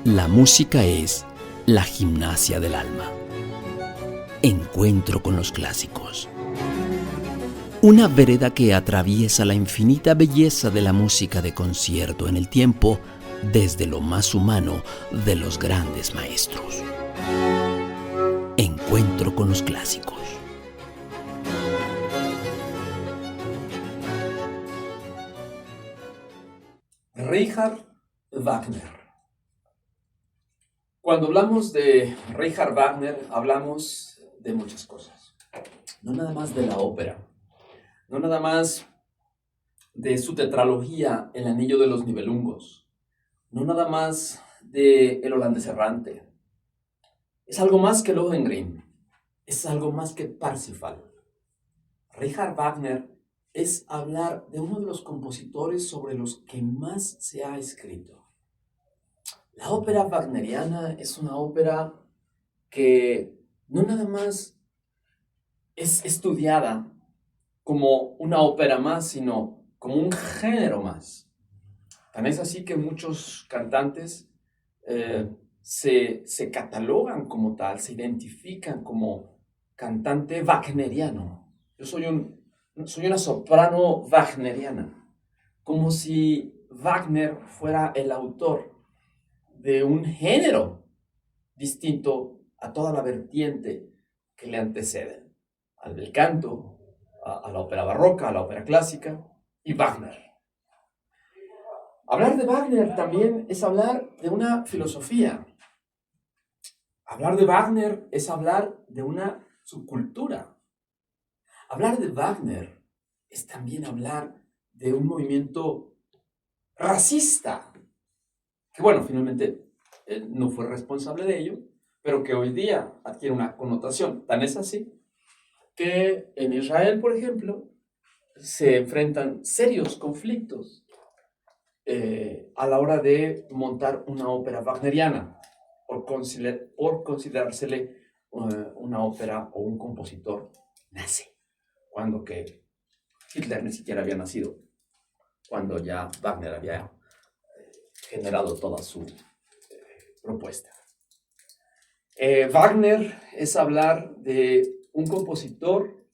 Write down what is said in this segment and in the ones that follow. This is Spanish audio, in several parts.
La música es la gimnasia del alma. Encuentro con los clásicos. Una vereda que atraviesa la infinita belleza de la música de concierto en el tiempo desde lo más humano de los grandes maestros. Encuentro con los clásicos. Richard Wagner. Cuando hablamos de Richard Wagner, hablamos de muchas cosas. No nada más de la ópera, no nada más de su tetralogía El Anillo de los Nibelungos, no nada más de El Holandés Errante. Es algo más que Lohengrin, es algo más que Parsifal. Richard Wagner es hablar de uno de los compositores sobre los que más se ha escrito. La ópera wagneriana es una ópera que no nada más es estudiada como una ópera más, sino como un género más. Tan es así que muchos cantantes se catalogan como tal, se identifican como cantante wagneriano. Yo soy una soprano wagneriana, como si Wagner fuera el autor de un género distinto a toda la vertiente que le antecede, al bel canto, a la ópera barroca, a la ópera clásica y Wagner. Hablar de Wagner también es hablar de una filosofía. Hablar de Wagner es hablar de una subcultura. Hablar de Wagner es también hablar de un movimiento racista, que bueno, finalmente él no fue responsable de ello, pero que hoy día adquiere una connotación. Tan es así que en Israel, por ejemplo, se enfrentan serios conflictos a la hora de montar una ópera wagneriana, por considerársele una ópera o un compositor nazi, cuando que Hitler ni siquiera había nacido, cuando ya Wagner había generado toda su propuesta. Wagner es hablar de un compositor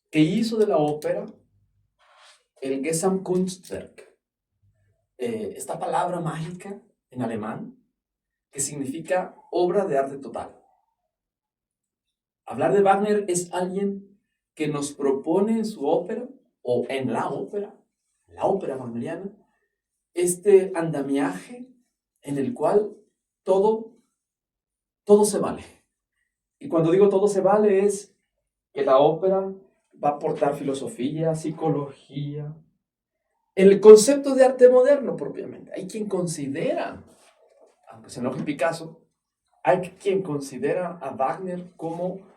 que hizo de la ópera el Gesamtkunstwerk, esta palabra mágica en alemán que significa obra de arte total. Hablar de Wagner es alguien que nos propone en su ópera o en la ópera wagneriana, este andamiaje en el cual todo se vale. Y cuando digo todo se vale es que la ópera va a aportar filosofía, psicología, el concepto de arte moderno propiamente. Hay quien considera, aunque se enoje Picasso, hay quien considera a Wagner como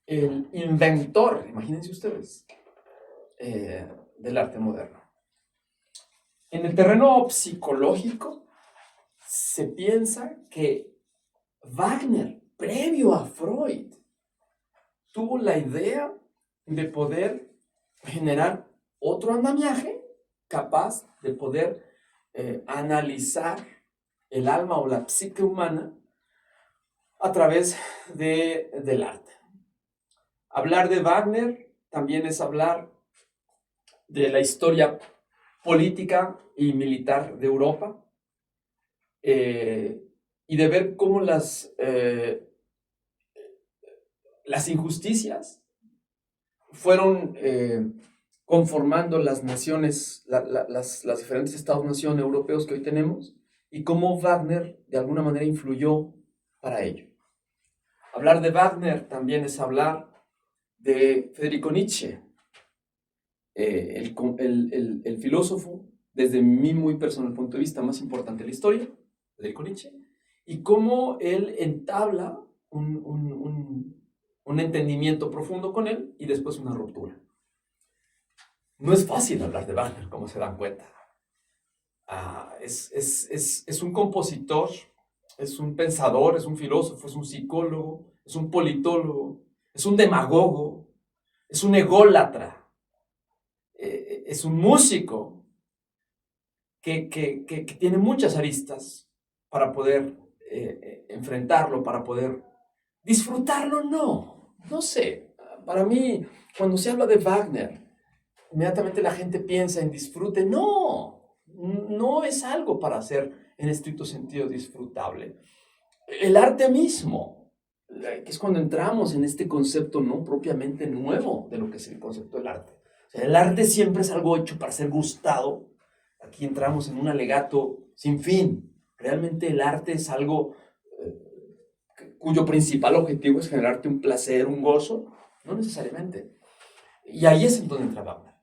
el inventor, imagínense ustedes, del arte moderno. En el terreno psicológico se piensa que Wagner, previo a Freud, tuvo la idea de poder generar otro andamiaje capaz de poder analizar el alma o la psique humana a través del arte. Hablar de Wagner también es hablar de la historia política y militar de Europa, y de ver cómo las injusticias fueron conformando las naciones, las diferentes estados-nación europeos que hoy tenemos, y cómo Wagner de alguna manera influyó para ello. Hablar de Wagner también es hablar de Federico Nietzsche, el filósofo, desde mi muy personal punto de vista, más importante de la historia, Federico Nietzsche, y cómo él entabla un entendimiento profundo con él y después una ruptura. No es fácil hablar de Wagner, como se dan cuenta. Es un compositor, es un pensador, es un filósofo, es un psicólogo, es un politólogo, es un demagogo, es un ególatra, es un músico que tiene muchas aristas para poder enfrentarlo, para poder disfrutarlo, no sé. Para mí, cuando se habla de Wagner, inmediatamente la gente piensa en disfrute. No es algo para ser en estricto sentido disfrutable. El arte mismo, que es cuando entramos en este concepto no propiamente nuevo de lo que es el concepto del arte. O sea, el arte siempre es algo hecho para ser gustado. Aquí entramos en un alegato sin fin. Realmente el arte es algo cuyo principal objetivo es generarte un placer, un gozo. No necesariamente. Y ahí es en donde entra Wagner.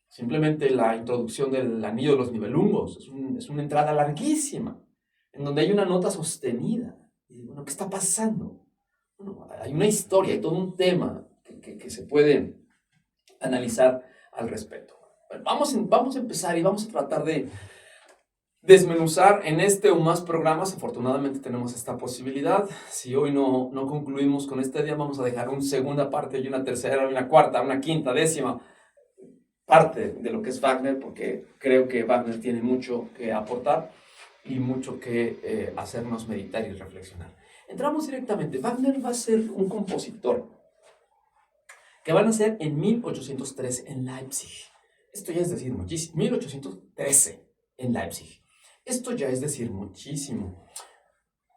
Simplemente la introducción del Anillo de los Nibelungos es una entrada larguísima, en donde hay una nota sostenida. Y bueno, ¿qué está pasando? Bueno, hay una historia, hay todo un tema que se puede analizar al respecto. Bueno, vamos a empezar y vamos a tratar de desmenuzar en este o más programas. Afortunadamente tenemos esta posibilidad. Si hoy no concluimos con este día, vamos a dejar una segunda parte y una tercera, una cuarta, una quinta, décima parte de lo que es Wagner, porque creo que Wagner tiene mucho que aportar y mucho que hacernos meditar y reflexionar. Entramos directamente. Wagner va a ser un compositor que va a nacer en 1813 en Leipzig. Esto ya es decir muchísimo. 1813 en Leipzig. Esto ya es decir muchísimo.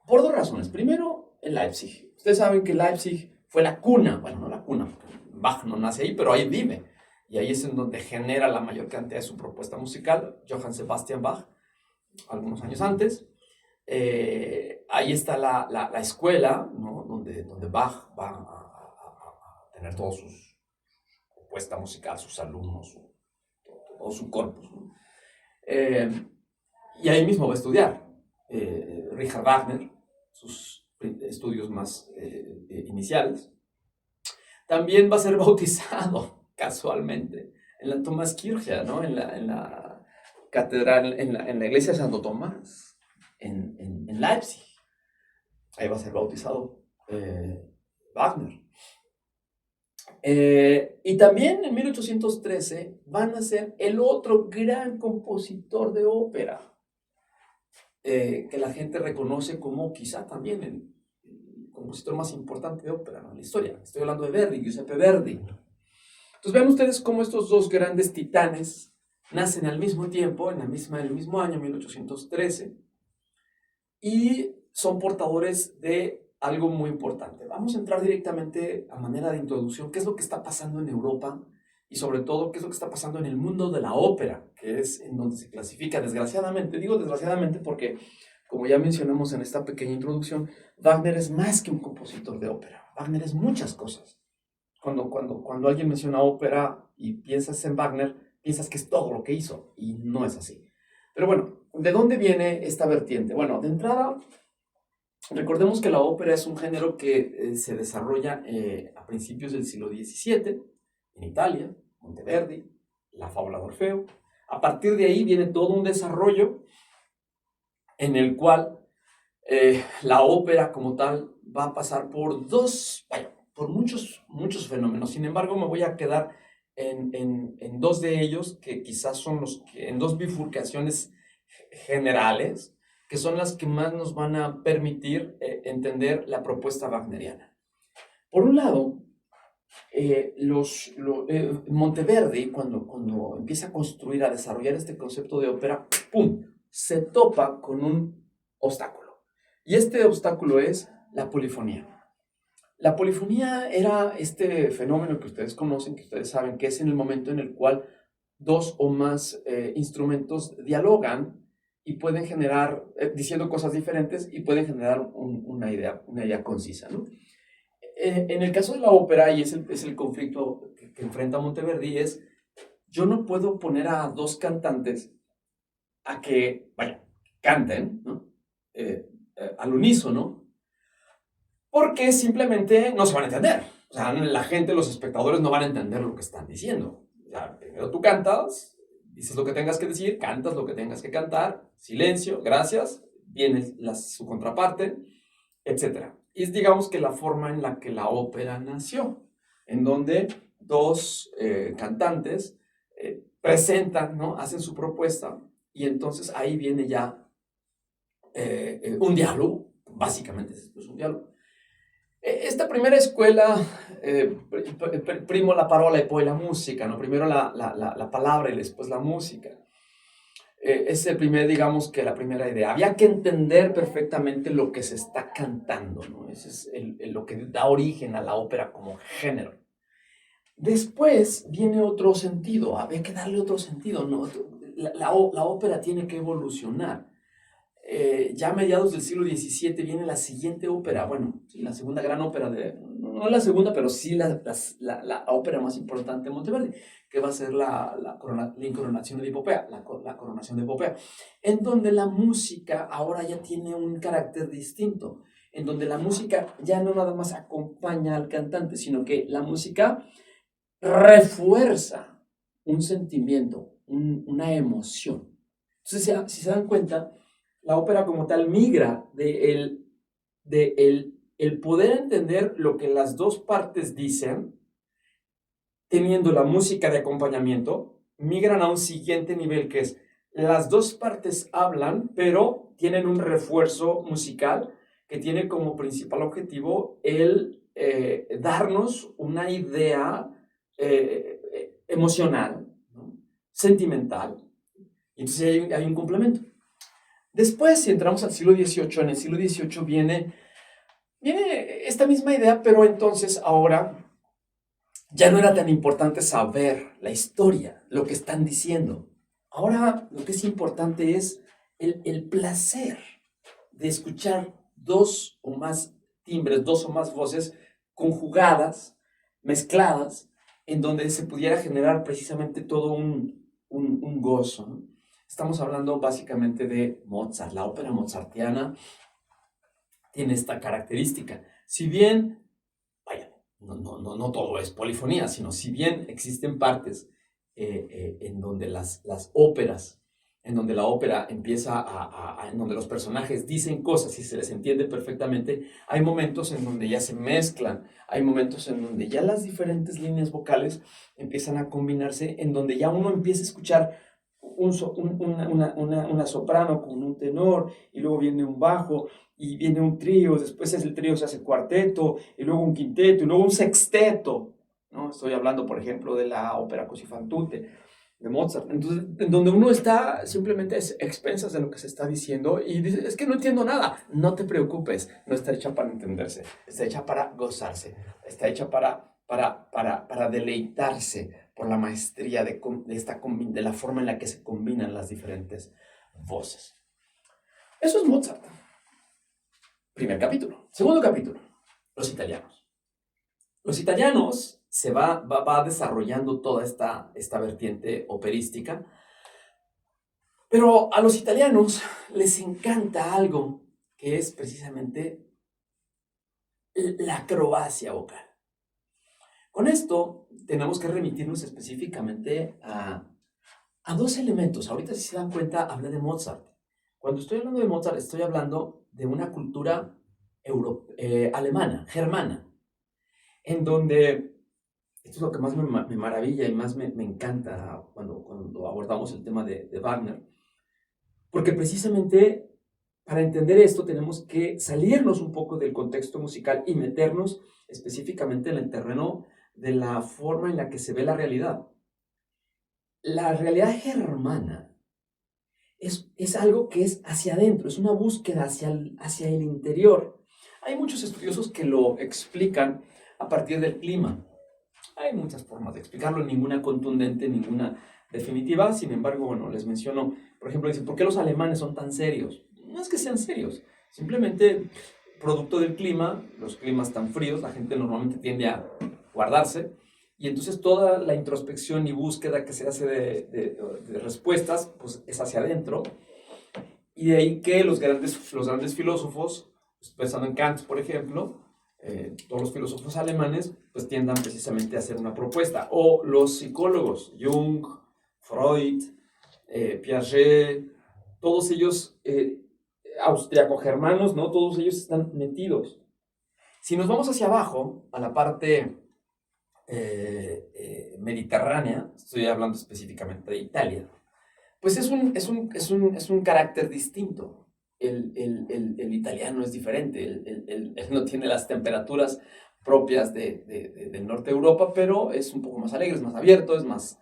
Por dos razones. Primero, en Leipzig. Ustedes saben que Leipzig fue la cuna, bueno, no la cuna, porque Bach no nace ahí, pero ahí vive. Y ahí es en donde genera la mayor cantidad de su propuesta musical, Johann Sebastian Bach, algunos años antes. Ahí está la escuela, ¿no? donde Bach va a tener toda su propuesta musical, sus alumnos, todo su corpus, ¿no? Y ahí mismo va a estudiar Richard Wagner, sus estudios más iniciales. También va a ser bautizado casualmente en la Thomaskirche, ¿no? en la catedral, en la iglesia de Santo Tomás, en Leipzig. Ahí va a ser bautizado Wagner. Y también en 1813 van a ser el otro gran compositor de ópera, que la gente reconoce como quizá también el compositor más importante de ópera, ¿no? En la historia. Estoy hablando de Verdi, Giuseppe Verdi. Entonces vean ustedes cómo estos dos grandes titanes nacen al mismo tiempo, en el mismo año, 1813, y son portadores de algo muy importante. Vamos a entrar directamente a manera de introducción, qué es lo que está pasando en Europa y sobre todo qué es lo que está pasando en el mundo de la ópera, que es en donde se clasifica, desgraciadamente. Digo desgraciadamente porque, como ya mencionamos en esta pequeña introducción, Wagner es más que un compositor de ópera. Wagner es muchas cosas. Cuando alguien menciona ópera y piensas en Wagner, piensas que es todo lo que hizo, y no es así. Pero bueno, ¿de dónde viene esta vertiente? Bueno, de entrada, recordemos que la ópera es un género que se desarrolla a principios del siglo XVII, en Italia, Monteverdi, la fábula de Orfeo. A partir de ahí viene todo un desarrollo en el cual la ópera como tal va a pasar por muchos fenómenos. Sin embargo, me voy a quedar en dos de ellos, que quizás son en dos bifurcaciones generales, que son las que más nos van a permitir entender la propuesta wagneriana. Por un lado, Monteverdi, cuando empieza a construir, a desarrollar este concepto de ópera, ¡pum!, se topa con un obstáculo. Y este obstáculo es la polifonía. La polifonía era este fenómeno que ustedes conocen, que ustedes saben, que es en el momento en el cual dos o más instrumentos dialogan y pueden generar, diciendo cosas diferentes, y pueden generar una idea concisa, ¿no? En el caso de la ópera, y es el conflicto que enfrenta Monteverdi, es: yo no puedo poner a dos cantantes a que, canten, ¿no? Al unísono, porque simplemente no se van a entender. O sea, la gente, los espectadores no van a entender lo que están diciendo. O sea, primero tú cantas, dices lo que tengas que decir, cantas lo que tengas que cantar, silencio, gracias, viene su contraparte, etc. Y es, digamos, que la forma en la que la ópera nació, en donde dos cantantes presentan, ¿no? Hacen su propuesta, y entonces ahí viene ya un diálogo, básicamente es un diálogo. Esta primera escuela, primo la parola e poi la música, ¿no? Primero la palabra y después la música. Es el primer, digamos que la primera idea. Había que entender perfectamente lo que se está cantando, ¿no? Ese es lo que da origen a la ópera como género. Después viene otro sentido, había que darle otro sentido, ¿no? La ópera tiene que evolucionar. Ya a mediados del siglo XVII viene la siguiente ópera, bueno, sí, la segunda gran ópera no la segunda, pero sí la ópera más importante de Monteverdi, que va a ser la incoronación de Hipopea, la coronación de Hipopea, en donde la música ahora ya tiene un carácter distinto, en donde la música ya no nada más acompaña al cantante, sino que la música refuerza un sentimiento, una emoción. Entonces, si se dan cuenta, la ópera como tal migra de el poder entender lo que las dos partes dicen, teniendo la música de acompañamiento, migran a un siguiente nivel que es las dos partes hablan, pero tienen un refuerzo musical que tiene como principal objetivo el darnos una idea emocional, ¿no? Sentimental. Y entonces hay un complemento. Después, si entramos al siglo XVIII, en el siglo XVIII viene esta misma idea, pero entonces ahora ya no era tan importante saber la historia, lo que están diciendo. Ahora lo que es importante es el placer de escuchar dos o más timbres, dos o más voces conjugadas, mezcladas, en donde se pudiera generar precisamente todo un gozo, ¿no? Estamos hablando básicamente de Mozart. La ópera mozartiana tiene esta característica. Si bien, vaya, no todo es polifonía, sino si bien existen partes en donde las óperas, en donde la ópera empieza en donde los personajes dicen cosas y se les entiende perfectamente, hay momentos en donde ya se mezclan, hay momentos en donde ya las diferentes líneas vocales empiezan a combinarse, en donde ya uno empieza a escuchar una soprano con un tenor, y luego viene un bajo, y viene un trío, después el trío se hace cuarteto, y luego un quinteto, y luego un sexteto, ¿no? Estoy hablando, por ejemplo, de la ópera Così fan tutte, de Mozart. Entonces, en donde uno está simplemente a expensas de lo que se está diciendo, y dice, es que no entiendo nada. No te preocupes, no está hecha para entenderse, está hecha para gozarse, está hecha para deleitarse por la maestría de la forma en la que se combinan las diferentes voces. Eso es Mozart. Primer capítulo. Segundo capítulo, los italianos. Los italianos se va desarrollando toda esta vertiente operística, pero a los italianos les encanta algo que es precisamente la acrobacia vocal. Con esto tenemos que remitirnos específicamente a dos elementos. Ahorita, si se dan cuenta, hablé de Mozart. Cuando estoy hablando de Mozart, estoy hablando de una cultura alemana, germana, en donde, esto es lo que más me maravilla y más me encanta cuando abordamos el tema de Wagner, porque precisamente para entender esto tenemos que salirnos un poco del contexto musical y meternos específicamente en el terreno de la forma en la que se ve la realidad. La realidad germana es algo que es hacia adentro, es una búsqueda hacia el interior. Hay muchos estudiosos que lo explican a partir del clima. Hay muchas formas de explicarlo, ninguna contundente, ninguna definitiva. Sin embargo, bueno, les menciono, por ejemplo, dicen, ¿por qué los alemanes son tan serios? No es que sean serios, simplemente producto del clima, los climas tan fríos, la gente normalmente tiende a guardarse, y entonces toda la introspección y búsqueda que se hace de respuestas, pues es hacia adentro, y de ahí que los grandes filósofos, pensando en Kant, por ejemplo, todos los filósofos alemanes, pues tiendan precisamente a hacer una propuesta, o los psicólogos, Jung, Freud, Piaget, todos ellos austriaco-germanos, ¿no? Todos ellos están metidos. Si nos vamos hacia abajo, a la parte mediterránea, estoy hablando específicamente de Italia, pues es un carácter distinto. el italiano es diferente, él no tiene las temperaturas propias del norte de Europa, pero es un poco más alegre, es más abierto, es más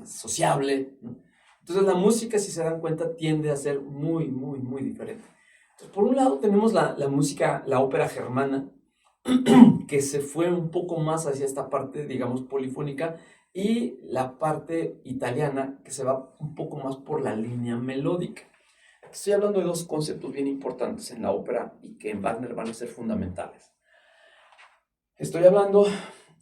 sociable, ¿no? Entonces la música, si se dan cuenta, tiende a ser muy, muy, muy diferente. Entonces, por un lado tenemos la música, la ópera germana, que se fue un poco más hacia esta parte, digamos, polifónica, y la parte italiana, que se va un poco más por la línea melódica. Estoy hablando de dos conceptos bien importantes en la ópera y que en Wagner van a ser fundamentales. Estoy hablando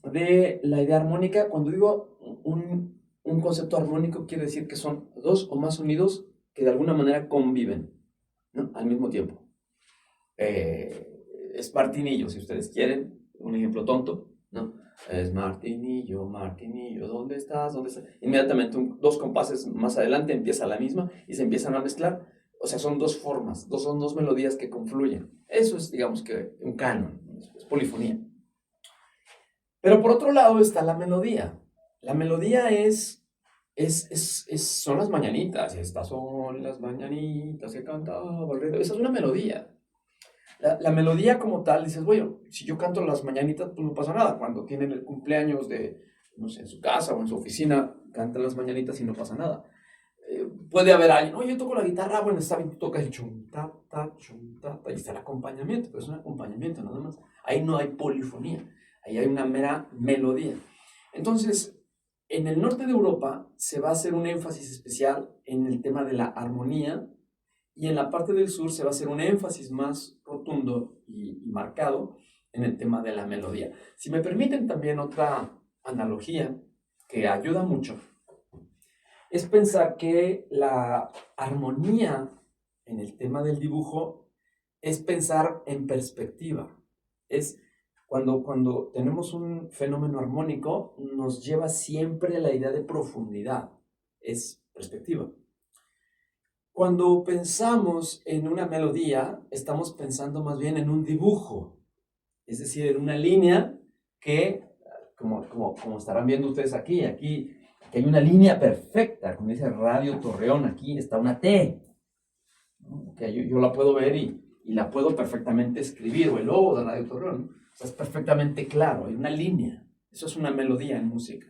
de la idea armónica. Cuando digo un concepto armónico, quiere decir que son dos o más sonidos que de alguna manera conviven, ¿no? Al mismo tiempo. Es Martinillo, si ustedes quieren, un ejemplo tonto, ¿no? Es Martinillo, Martinillo, ¿dónde estás? ¿Dónde estás? Inmediatamente, dos compases más adelante empieza la misma y se empiezan a mezclar. O sea, son dos formas, son dos melodías que confluyen. Eso es, digamos que, un canon, es polifonía. Pero por otro lado está la melodía. La melodía son las mañanitas. Estas son las mañanitas que cantaba el rey. Esa es una melodía. La melodía como tal, dices, bueno, si yo canto las mañanitas, pues no pasa nada. Cuando tienen el cumpleaños de, no sé, en su casa o en su oficina, cantan las mañanitas y no pasa nada. Puede haber alguien, yo toco la guitarra, bueno, está bien, tú tocas el chum, ta, y está el acompañamiento, pero es un acompañamiento nada más. Ahí no hay polifonía, ahí hay una mera melodía. Entonces, en el norte de Europa se va a hacer un énfasis especial en el tema de la armonía, y en la parte del sur se va a hacer un énfasis más rotundo y marcado en el tema de la melodía. Si me permiten también otra analogía que ayuda mucho, es pensar que la armonía en el tema del dibujo es pensar en perspectiva. Es cuando tenemos un fenómeno armónico, nos lleva siempre a la idea de profundidad. Es perspectiva. Cuando pensamos en una melodía, estamos pensando más bien en un dibujo. Es decir, en una línea que, como estarán viendo ustedes aquí que hay una línea perfecta, con ese Radio Torreón, aquí está una T, ¿no? Que yo la puedo ver y la puedo perfectamente escribir, o el logo de Radio Torreón, o sea, es perfectamente claro, hay una línea. Eso es una melodía en música.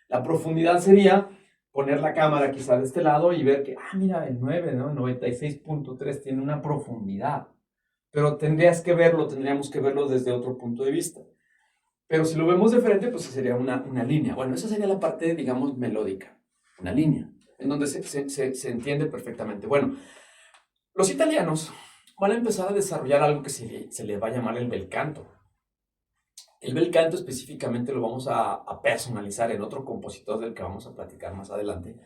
La profundidad sería poner la cámara quizá de este lado y ver que, mira, el 9, ¿no? 96.3 tiene una profundidad, pero tendríamos que verlo desde otro punto de vista. Pero si lo vemos de frente, pues sería una línea. Bueno, esa sería la parte, digamos, melódica. Una línea, en donde se entiende perfectamente. Bueno, los italianos van a empezar a desarrollar algo que se le va a llamar el bel canto. El bel canto específicamente lo vamos a personalizar en otro compositor del que vamos a platicar más adelante,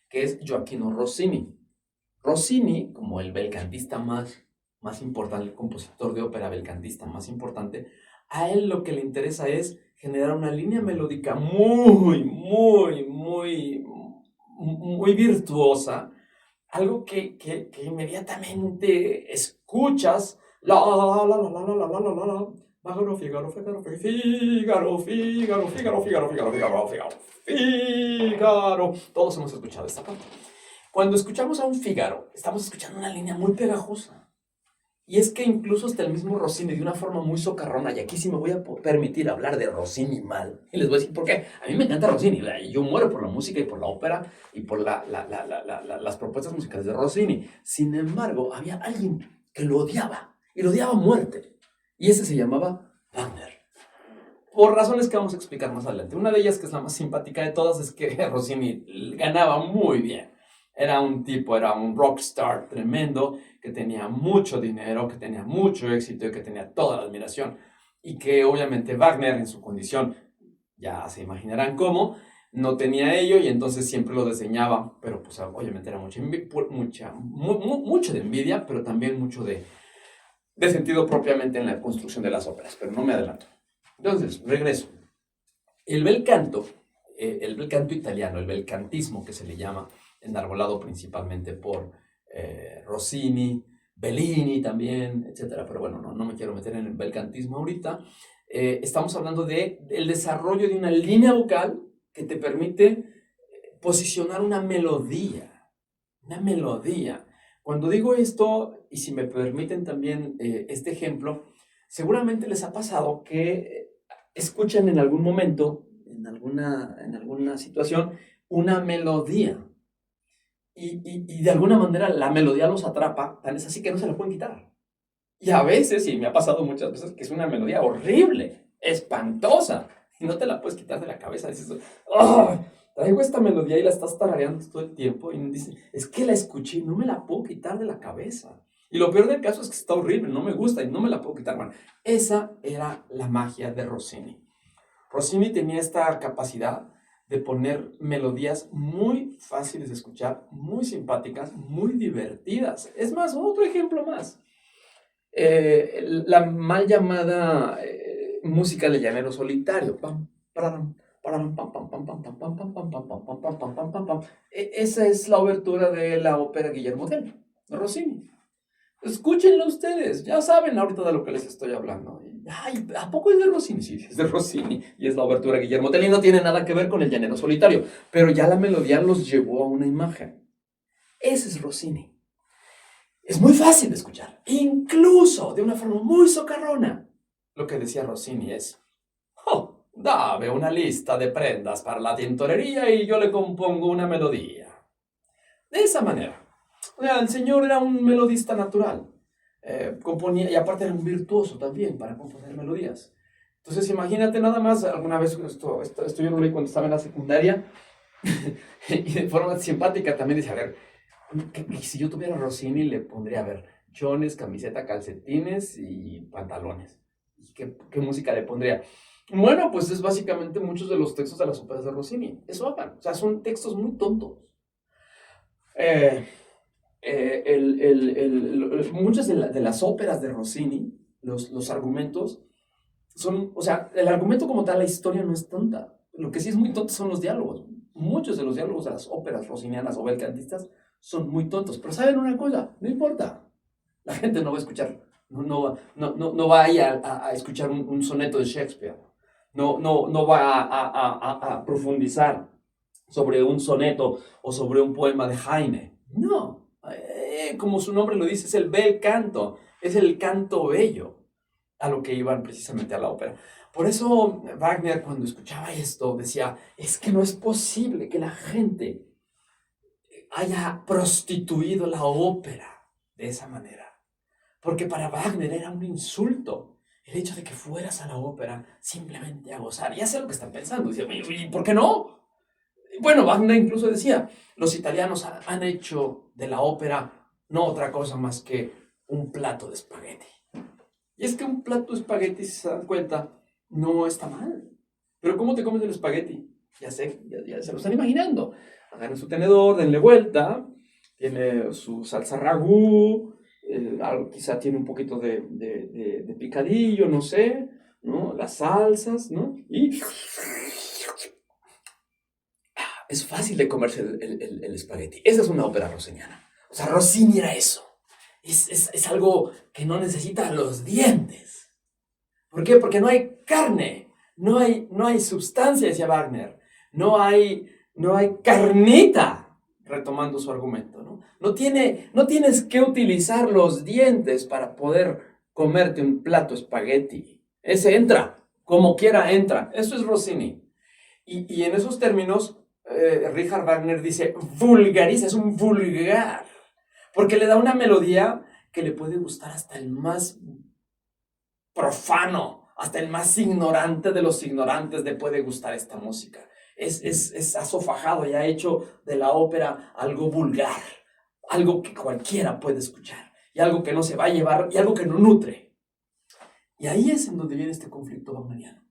que es Gioachino Rossini. Rossini, como el belcantista más importante, el compositor de ópera belcantista más importante, a él lo que le interesa es generar una línea melódica muy, muy, muy, muy virtuosa, algo que inmediatamente escuchas, Figaro, Figaro, Figaro, Figaro, Figaro, Figaro, Figaro, Figaro, Figaro, Figaro, Figaro. Todos hemos escuchado esta parte. Cuando escuchamos a un Figaro, estamos escuchando una línea muy pegajosa. Y es que incluso hasta el mismo Rossini, de una forma muy socarrona, y aquí sí me voy a permitir hablar de Rossini mal, y les voy a decir por qué. A mí me encanta Rossini, yo muero por la música y por la ópera y por las propuestas musicales de Rossini. Sin embargo, había alguien que lo odiaba, y lo odiaba a muerte, y ese se llamaba Wagner. Por razones que vamos a explicar más adelante. Una de ellas, que es la más simpática de todas, es que Rossini ganaba muy bien. Era un rockstar tremendo, que tenía mucho dinero, que tenía mucho éxito y que tenía toda la admiración. Y que obviamente Wagner, en su condición, ya se imaginarán cómo, no tenía ello, y entonces siempre lo desdeñaba. Pero pues obviamente era mucho de envidia, pero también mucho de sentido propiamente en la construcción de las óperas. Pero no me adelanto. Entonces, regreso. El bel canto italiano, el belcantismo que se le llama, enarbolado principalmente por Rossini, Bellini también, etc. Pero bueno, no me quiero meter en el belcantismo ahorita. Estamos hablando del desarrollo de una línea vocal que te permite posicionar una melodía. Cuando digo esto, y si me permiten también este ejemplo, seguramente les ha pasado que escuchan en algún momento, en alguna situación, una melodía. Y de alguna manera la melodía los atrapa, tan es así que no se la pueden quitar. Y a veces, y me ha pasado muchas veces, que es una melodía horrible, espantosa, y no te la puedes quitar de la cabeza. Dices, ¡oh! Traigo esta melodía y la estás tarareando todo el tiempo. Y dices, es que la escuché y no me la puedo quitar de la cabeza. Y lo peor del caso es que está horrible, no me gusta y no me la puedo quitar. Bueno, esa era la magia de Rossini. Rossini tenía esta capacidad de poner melodías muy fáciles de escuchar, muy simpáticas, muy divertidas. Es más, otro ejemplo más. La mal llamada música de llanero solitario. Esa es la obertura de la ópera Guillermo Tell, de Rossini. Escúchenlo ustedes, ya saben ahorita de lo que les estoy hablando. Ay, ¿a poco es de Rossini? Sí, es de Rossini y es la obertura Guillermo Tell y no tiene nada que ver con el llanero solitario, pero ya la melodía los llevó a una imagen. Ese es Rossini. Es muy fácil de escuchar, incluso de una forma muy socarrona. Lo que decía Rossini es, oh, dame una lista de prendas para la tintorería y yo le compongo una melodía. De esa manera. O sea, el señor era un melodista natural. Componía, y aparte era un virtuoso también para componer melodías. Entonces, imagínate nada más, alguna vez esto yo lo leí cuando estaba en la secundaria, y de forma simpática también decía, a ver, si yo tuviera Rossini le pondría, a ver, chones, camiseta, calcetines y pantalones. ¿Y qué música le pondría? Bueno, pues es básicamente muchos de los textos de las óperas de Rossini. Eso hagan. O sea, son textos muy tontos. Muchas de las óperas de Rossini, los argumentos, son, o sea, el argumento como tal, la historia no es tonta. Lo que sí es muy tonto son los diálogos. Muchos de los diálogos de las óperas rossinianas o belcantistas son muy tontos. Pero ¿saben una cosa? No importa. La gente no va a escuchar, no va a ir a escuchar un soneto de Shakespeare. No va a profundizar sobre un soneto o sobre un poema de Heine. No. Como su nombre lo dice, es el bel canto. Es el canto bello a lo que iban precisamente a la ópera. Por eso Wagner, cuando escuchaba esto, decía, es que no es posible que la gente haya prostituido la ópera de esa manera. Porque para Wagner era un insulto el hecho de que fueras a la ópera simplemente a gozar. Ya sé lo que están pensando. Decía, ¿y por qué no? Bueno, Wagner incluso decía, los italianos han hecho de la ópera no otra cosa más que un plato de espagueti. Y es que un plato de espagueti, si se dan cuenta, no está mal. Pero ¿cómo te comes el espagueti? Ya sé, ya se lo están imaginando. Agarren su tenedor, denle vuelta, tiene su salsa ragú, quizá tiene un poquito de picadillo, no sé, ¿no? Las salsas, ¿no? Y es fácil de comerse el espagueti. Esa es una ópera rossiniana. O sea, Rossini era eso. Es algo que no necesita los dientes. ¿Por qué? Porque no hay carne, no hay sustancia, decía Wagner. No hay carnita, retomando su argumento, ¿no? No tienes que utilizar los dientes para poder comerte un plato espagueti. Ese entra, como quiera entra. Eso es Rossini. Y en esos términos, Richard Wagner dice, vulgariza, es un vulgar. Porque le da una melodía que le puede gustar hasta el más profano, hasta el más ignorante de los ignorantes le puede gustar esta música. Es asofajado y ha hecho de la ópera algo vulgar, algo que cualquiera puede escuchar, y algo que no se va a llevar, y algo que no nutre. Y ahí es en donde viene este conflicto wagneriano.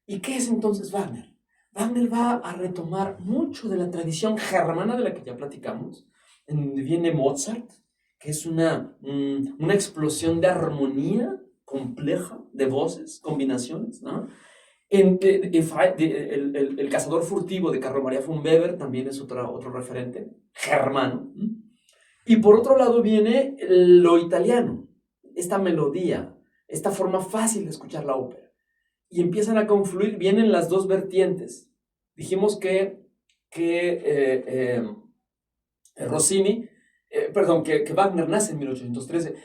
¿Y qué es entonces Wagner? Wagner va a retomar mucho de la tradición germana de la que ya platicamos, en donde viene Mozart, que es una explosión de armonía compleja, de voces, combinaciones, ¿no? El cazador furtivo de Carlo Maria von Weber también es otro referente germano. Y por otro lado viene lo italiano, esta melodía, esta forma fácil de escuchar la ópera. Y empiezan a confluir, vienen las dos vertientes. Dijimos que Rossini que Wagner nace en 1813.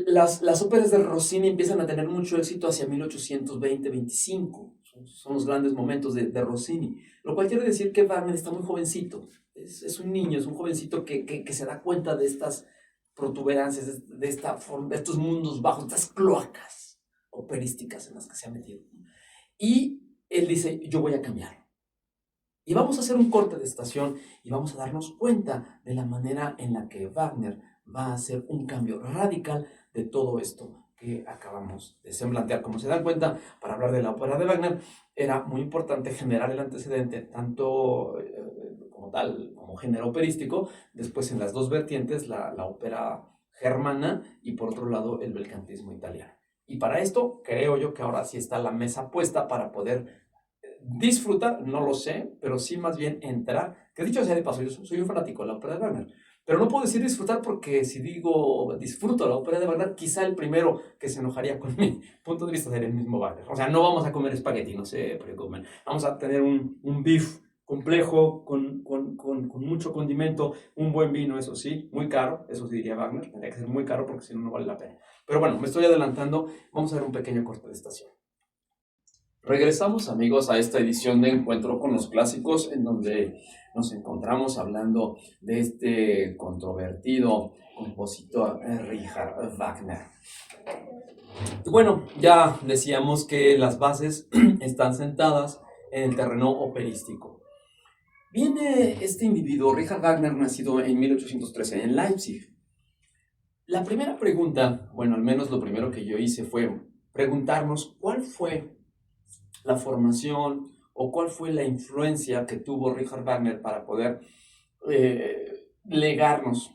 Las óperas de Rossini empiezan a tener mucho éxito hacia 1820-25. Son los grandes momentos de Rossini. Lo cual quiere decir que Wagner está muy jovencito. Es un niño, es un jovencito que se da cuenta de estas protuberancias, de estos mundos bajos, de estas cloacas operísticas en las que se ha metido. Y él dice, yo voy a cambiar. Y vamos a hacer un corte de estación y vamos a darnos cuenta de la manera en la que Wagner va a hacer un cambio radical de todo esto que acabamos de semblantear. Como se dan cuenta, para hablar de la ópera de Wagner, era muy importante generar el antecedente, tanto como tal, como género operístico, después en las dos vertientes, la ópera germana y por otro lado el belcantismo italiano. Y para esto, creo yo que ahora sí está la mesa puesta para poder disfrutar, no lo sé, pero sí más bien entrar, que dicho sea de paso, yo soy un fanático de la ópera de Wagner, pero no puedo decir disfrutar porque si digo disfruto de la ópera de Wagner, quizá el primero que se enojaría con mi punto de vista sería el mismo Wagner. O sea, no vamos a comer espagueti, no se preocupen. Vamos a tener un beef complejo, con mucho condimento, un buen vino, eso sí, muy caro, eso sí diría Wagner, tendría que ser muy caro porque si no, no vale la pena. Pero bueno, me estoy adelantando, vamos a ver un pequeño corte de estación. Regresamos, amigos, a esta edición de Encuentro con los Clásicos, en donde nos encontramos hablando de este controvertido compositor Richard Wagner. Bueno, ya decíamos que las bases están sentadas en el terreno operístico. Viene este individuo, Richard Wagner, nacido en 1813 en Leipzig. La primera pregunta, bueno, al menos lo primero que yo hice fue preguntarnos cuál fue la formación o cuál fue la influencia que tuvo Richard Wagner para poder legarnos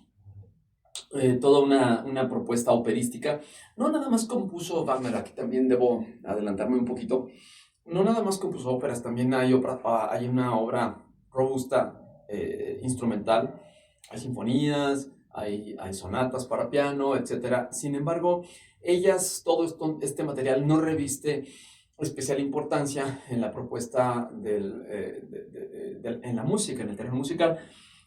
toda una propuesta operística. No nada más compuso Wagner, aquí también debo adelantarme un poquito, no nada más compuso óperas, también hay una obra robusta instrumental, hay sinfonías, hay sonatas para piano, etc. Sin embargo, todo este material no reviste especial importancia en la propuesta en la música, en el terreno musical.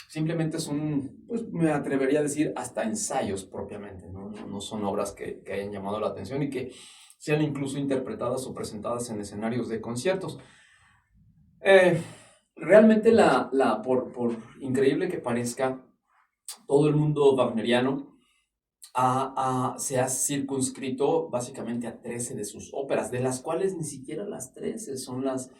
Simplemente son, pues me atrevería a decir, hasta ensayos propiamente, no son obras que hayan llamado la atención y que sean incluso interpretadas o presentadas en escenarios de conciertos. Realmente por increíble que parezca, todo el mundo wagneriano se ha circunscrito básicamente a 13 de sus óperas, de las cuales ni siquiera las 13 son las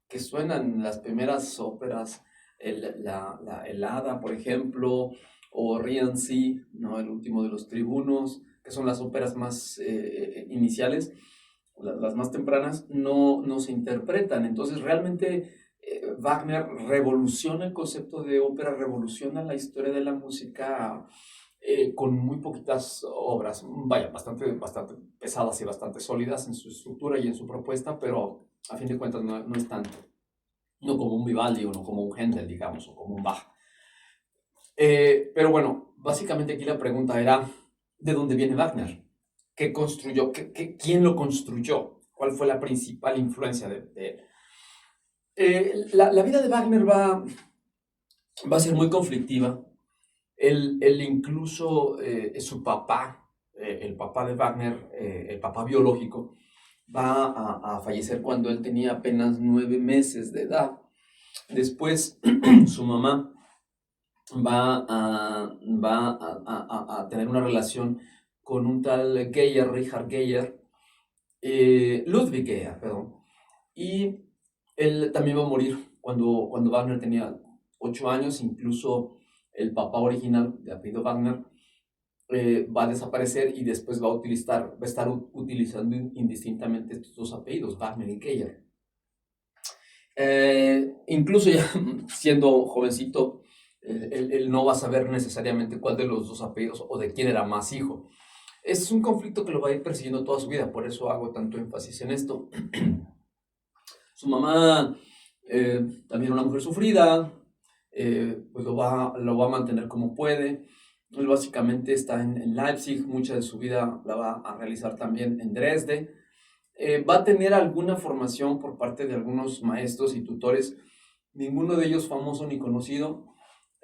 que suenan las primeras óperas, el Hada, por ejemplo, o Rienzi, ¿no? El último de los tribunos, que son las óperas más iniciales, las más tempranas, no se interpretan. Entonces realmente Wagner revoluciona el concepto de ópera, revoluciona la historia de la música con muy poquitas obras, bastante pesadas y bastante sólidas en su estructura y en su propuesta, pero a fin de cuentas no es tanto, no como un Vivaldi o no como un Händel, digamos, o como un Bach. Pero bueno, básicamente aquí la pregunta era, ¿de dónde viene Wagner? ¿Qué construyó? ¿Quién lo construyó? ¿Cuál fue la principal influencia de él? La vida de Wagner va a ser muy conflictiva. Él incluso, su papá, el papá de Wagner, el papá biológico, va a fallecer cuando él tenía apenas 9 meses de edad. Después, su mamá va a tener una relación con un tal Geyer, Richard Geyer, Ludwig Geyer, perdón, y él también va a morir cuando Wagner tenía 8 años, incluso el papá original de apellido Wagner va a desaparecer y después va a estar utilizando indistintamente estos dos apellidos, Wagner y Geyer. Incluso ya siendo jovencito, él no va a saber necesariamente cuál de los dos apellidos o de quién era más hijo. Es un conflicto que lo va a ir persiguiendo toda su vida, por eso hago tanto énfasis en esto. Su mamá, también una mujer sufrida, pues lo va a mantener como puede. Él básicamente está en Leipzig, mucha de su vida la va a realizar también en Dresde. Va a tener alguna formación por parte de algunos maestros y tutores, ninguno de ellos famoso ni conocido.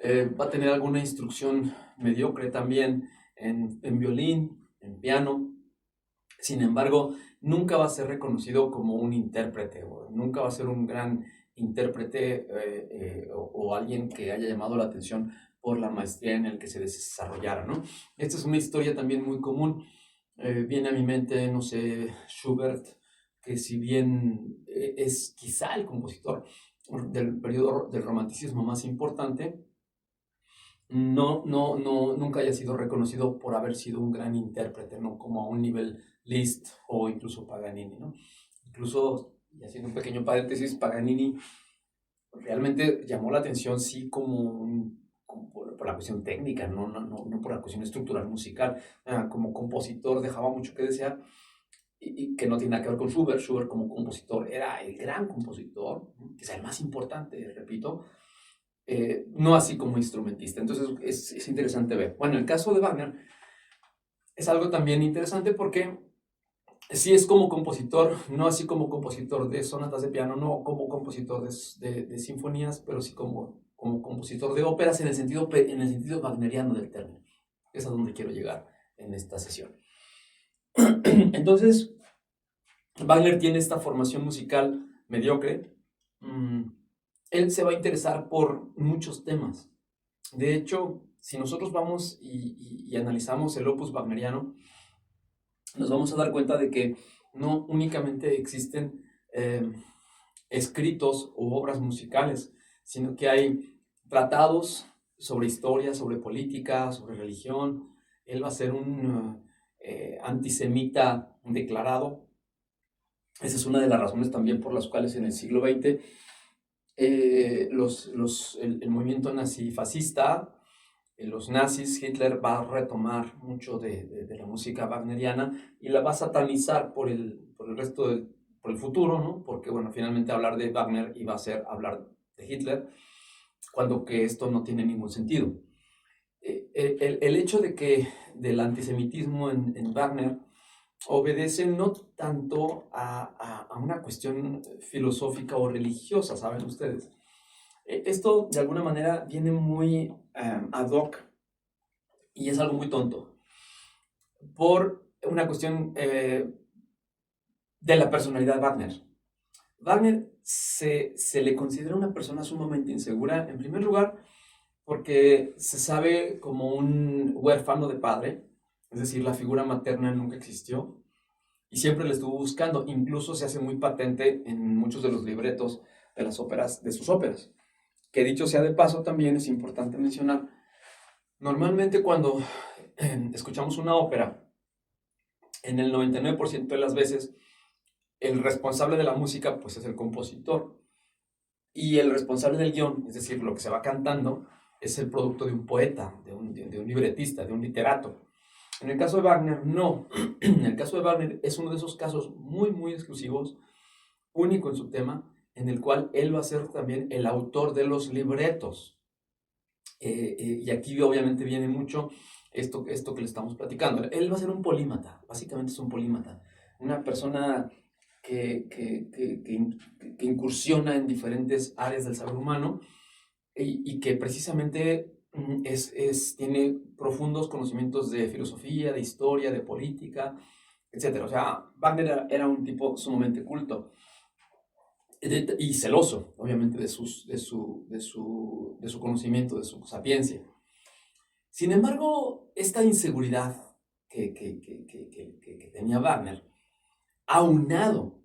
Va a tener alguna instrucción mediocre también en violín, en piano. Sin embargo, nunca va a ser reconocido como un intérprete, o nunca va a ser un gran intérprete o alguien que haya llamado la atención por la maestría en el que se desarrollara, ¿no? Esta es una historia también muy común. Viene a mi mente, no sé, Schubert, que si bien es quizá el compositor del periodo del romanticismo más importante, nunca haya sido reconocido por haber sido un gran intérprete, ¿no? Como a un nivel Liszt o incluso Paganini, ¿no? Incluso, y haciendo un pequeño paréntesis, Paganini realmente llamó la atención, sí, como por la cuestión técnica, no por la cuestión estructural musical. Como compositor dejaba mucho que desear, y que no tiene nada que ver con Schubert. Schubert como compositor era el gran compositor, quizá el más importante, repito, no así como instrumentista. Entonces es interesante ver. Bueno, el caso de Wagner es algo también interesante porque sí es como compositor, no así como compositor de sonatas de piano, no como compositor de sinfonías, pero sí como compositor de óperas en el sentido wagneriano del término. Es a donde quiero llegar en esta sesión. Entonces, Wagner tiene esta formación musical mediocre. Él se va a interesar por muchos temas. De hecho, si nosotros vamos y analizamos el opus wagneriano, nos vamos a dar cuenta de que no únicamente existen escritos u obras musicales, sino que hay tratados sobre historia, sobre política, sobre religión. Él va a ser un antisemita declarado. Esa es una de las razones también por las cuales en el siglo XX el movimiento nazifascista, los nazis, Hitler va a retomar mucho de la música wagneriana y la va a satanizar por el resto por el futuro, ¿no? Porque, bueno, finalmente hablar de Wagner iba a ser hablar de Hitler, cuando que esto no tiene ningún sentido. El hecho de que del antisemitismo en Wagner obedece no tanto a una cuestión filosófica o religiosa, ¿saben ustedes? Esto de alguna manera viene muy ad hoc y es algo muy tonto por una cuestión de la personalidad de Wagner. Wagner se le considera una persona sumamente insegura, en primer lugar, porque se sabe como un huérfano de padre, es decir, la figura materna nunca existió y siempre le estuvo buscando. Incluso se hace muy patente en muchos de los libretos de las óperas, de sus óperas. Que dicho sea de paso, también es importante mencionar, normalmente cuando escuchamos una ópera, en el 99% de las veces, el responsable de la música pues es el compositor y el responsable del guión, es decir, lo que se va cantando, es el producto de un poeta, de un libretista, de un literato. En el caso de Wagner, no. En el caso de Wagner es uno de esos casos muy, muy exclusivos, único en su tema, en el cual él va a ser también el autor de los libretos. Y aquí obviamente viene mucho esto que le estamos platicando. Él va a ser un polímata, básicamente es un polímata, una persona que incursiona en diferentes áreas del saber humano y que precisamente tiene profundos conocimientos de filosofía, de historia, de política, etc. O sea, Wagner era un tipo sumamente culto y celoso, obviamente, de su conocimiento, de su sapiencia. Sin embargo, esta inseguridad que tenía Wagner, aunado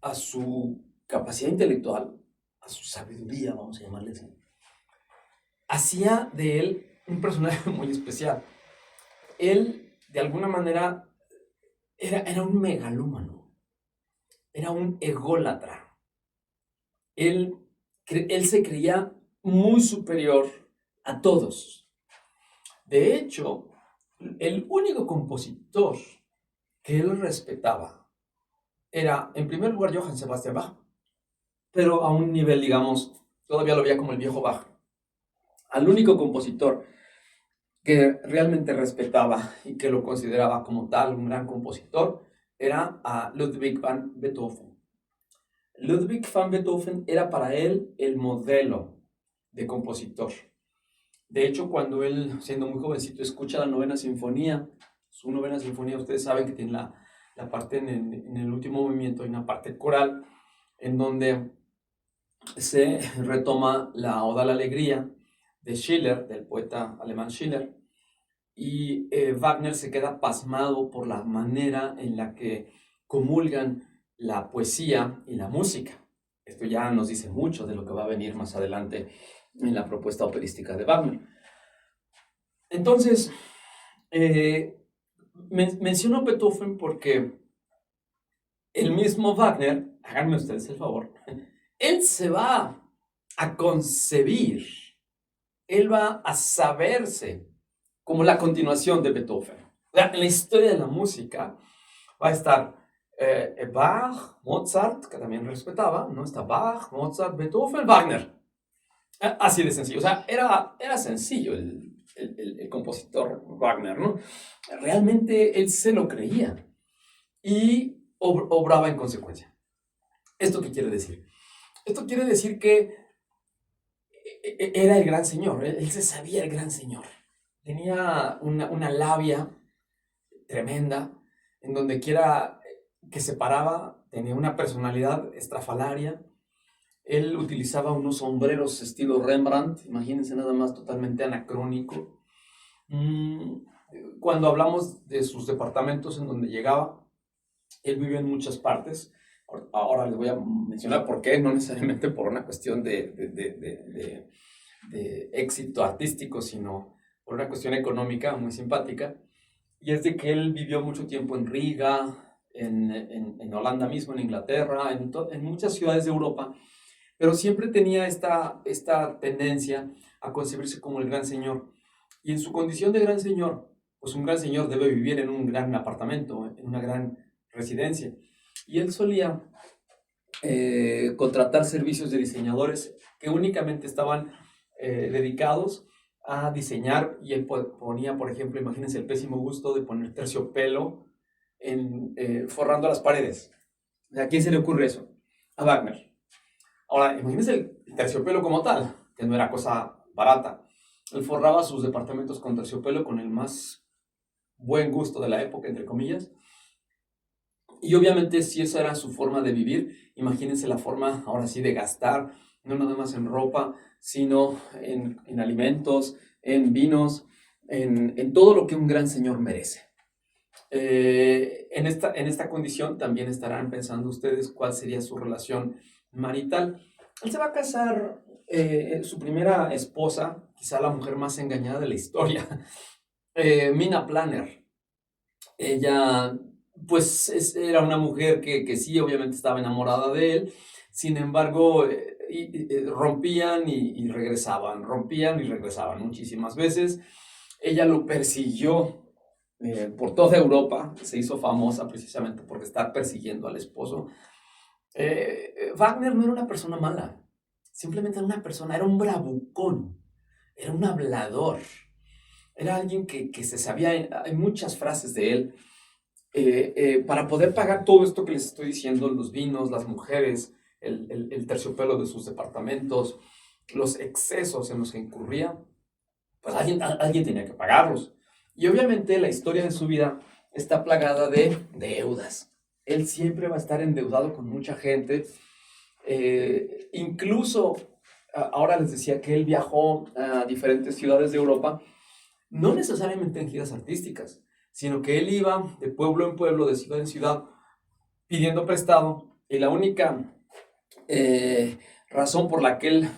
a su capacidad intelectual, a su sabiduría, vamos a llamarle así, hacía de él un personaje muy especial. Él, de alguna manera, era un megalómano, era un ególatra. Él se creía muy superior a todos. De hecho, el único compositor que él respetaba era, en primer lugar, Johann Sebastian Bach, pero a un nivel, digamos, todavía lo veía como el viejo Bach. Al único compositor que realmente respetaba y que lo consideraba como tal un gran compositor era a Ludwig van Beethoven. Ludwig van Beethoven era para él el modelo de compositor. De hecho, cuando él, siendo muy jovencito, escucha la novena sinfonía, su novena sinfonía, ustedes saben que tiene la parte en el último movimiento, hay una parte coral, en donde se retoma la Oda a la Alegría de Schiller, del poeta alemán Schiller, y Wagner se queda pasmado por la manera en la que comulgan la poesía y la música. Esto ya nos dice mucho de lo que va a venir más adelante en la propuesta operística de Wagner. Entonces, menciono Beethoven porque el mismo Wagner, háganme ustedes el favor, él se va a concebir, él va a saberse como la continuación de Beethoven. En la historia de la música va a estar Bach, Mozart, que también respetaba, ¿no? Está Bach, Mozart, Beethoven, Wagner. Así de sencillo. O sea, era sencillo el compositor Wagner, ¿no? Realmente él se lo creía y obraba en consecuencia. ¿Esto qué quiere decir? Esto quiere decir que era el gran señor, él se sabía el gran señor. Tenía una labia tremenda, en donde quiera que se paraba, tenía una personalidad estrafalaria. Él utilizaba unos sombreros estilo Rembrandt, imagínense nada más, totalmente anacrónico. Cuando hablamos de sus departamentos en donde llegaba, él vivió en muchas partes. Ahora les voy a mencionar por qué, no necesariamente por una cuestión de éxito artístico, sino por una cuestión económica muy simpática. Y es de que él vivió mucho tiempo en Riga, en Holanda mismo, en Inglaterra, en muchas ciudades de Europa, pero siempre tenía esta tendencia a concebirse como el gran señor. Y en su condición de gran señor, pues un gran señor debe vivir en un gran apartamento, en una gran residencia. Y él solía contratar servicios de diseñadores que únicamente estaban dedicados a diseñar, y él ponía, por ejemplo, imagínense el pésimo gusto de poner terciopelo forrando las paredes. ¿A quién se le ocurre eso? A Wagner. Ahora, imagínense el terciopelo como tal, que no era cosa barata. Él forraba sus departamentos con terciopelo con el más buen gusto de la época, entre comillas. Y obviamente, si esa era su forma de vivir, imagínense la forma, ahora sí, de gastar, no nada más en ropa, sino en alimentos, en vinos, en todo lo que un gran señor merece. En esta condición también estarán pensando ustedes cuál sería su relación marital. Él se va a casar, su primera esposa, quizá la mujer más engañada de la historia, Mina Planner. Ella, pues, era una mujer que sí, obviamente estaba enamorada de él. Sin embargo, rompían y regresaban, rompían y regresaban muchísimas veces. Ella lo persiguió por toda Europa, se hizo famosa precisamente por estar persiguiendo al esposo. Wagner no era una persona mala, simplemente era una persona, era un bravucón, era un hablador, era alguien que se sabía, hay muchas frases de él, para poder pagar todo esto que les estoy diciendo, los vinos, las mujeres, el terciopelo de sus departamentos, los excesos en los que incurría, pues alguien tenía que pagarlos. Y obviamente la historia de su vida está plagada de deudas. Él siempre va a estar endeudado con mucha gente. Incluso, ahora les decía que él viajó a diferentes ciudades de Europa, no necesariamente en giras artísticas, sino que él iba de pueblo en pueblo, de ciudad en ciudad, pidiendo prestado. Y la única razón por la que él